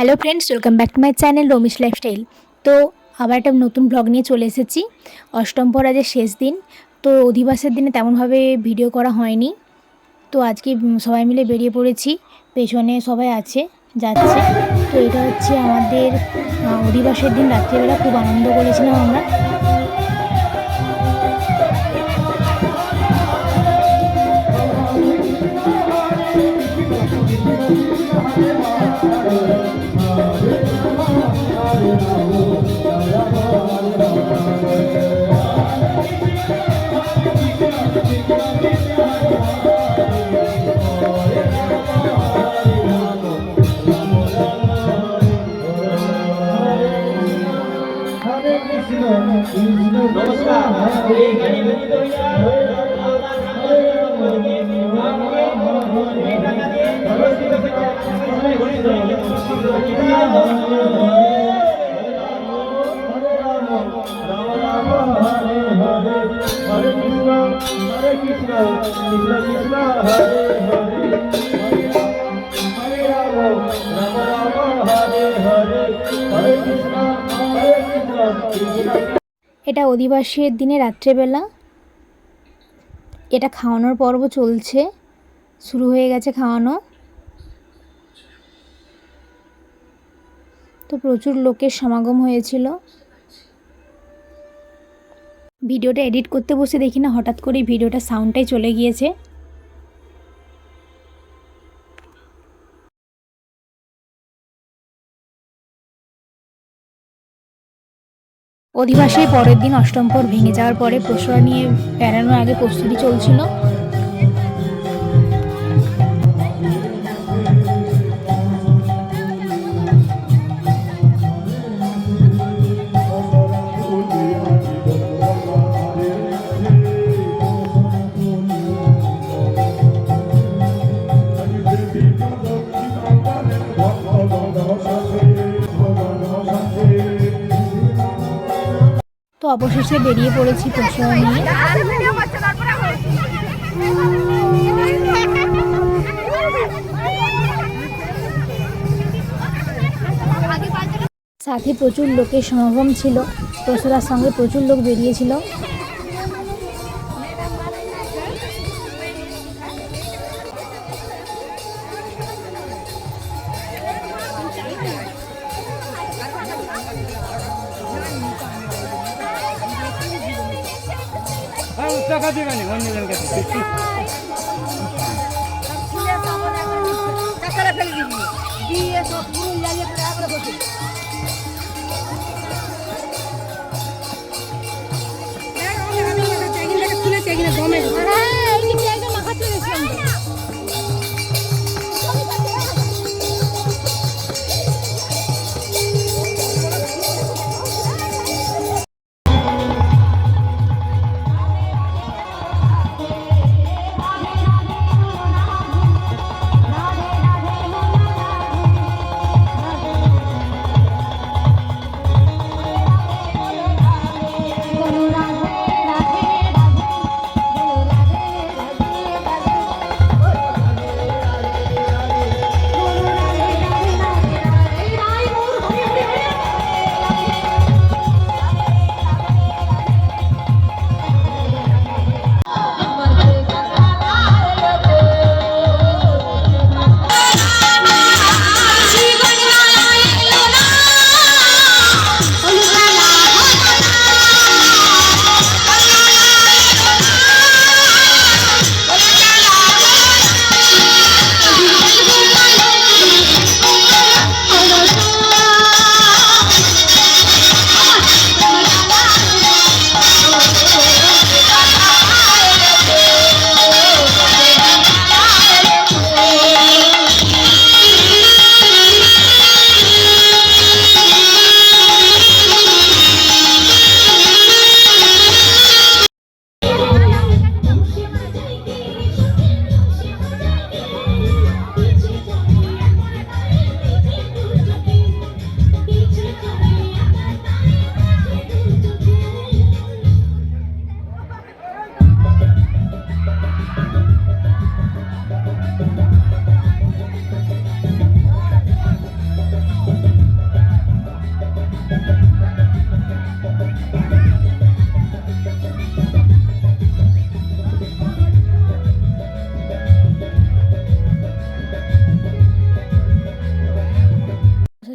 Hello friends, welcome back to my channel Romish lifestyle. তো আবার একটা নতুন ব্লগ নিয়ে চলে এসেছি। অষ্টম পরাজের শেষ দিন, তো অধিবাসের দিনে তেমনভাবে ভিডিও করা হয়নি। তো আজকে সবাই মিলে বেরিয়ে পড়েছি, পেছনে সবাই আছে, যাচ্ছে। তো এটা হচ্ছে আমাদের অধিবাসের দিন রাত্রিবেলা খুব আনন্দ করেছিলাম আমরা। এটা অধিবাসের দিনে রাত্রেবেলা, এটা খাওয়ানোর পর্ব চলছে, শুরু হয়ে গেছে খাওয়ানো। তো প্রচুর লোকের সমাগম হয়েছিল। ভিডিওটা এডিট করতে বসে দেখি না হঠাৎ করে ভিডিওটা সাউন্ডটাই চলে গিয়েছে। অধিবাসের পরের দিন অষ্টম পর ভেঙে যাওয়ার পরে পশুরা নিয়ে বেড়ানোর আগে প্রস্তুতি চলছিল। তো অবশেষে বেরিয়ে পড়েছি পশুরা নিয়ে। সাথে প্রচুর লোকের সমাগম ছিল, পশুরার সঙ্গে প্রচুর লোক বেরিয়েছিল।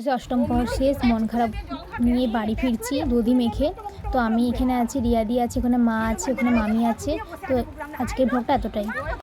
অবশেষে অষ্টম প্রহর শেষ, মন খারাপ নিয়ে বাড়ি ফিরছি দধি মেখে। তো আমি এখানে আছি, রিয়াদি আছে, ওখানে মা আছে, ওখানে মামি আছে। তো আজকের ব্লগটা এতটাই।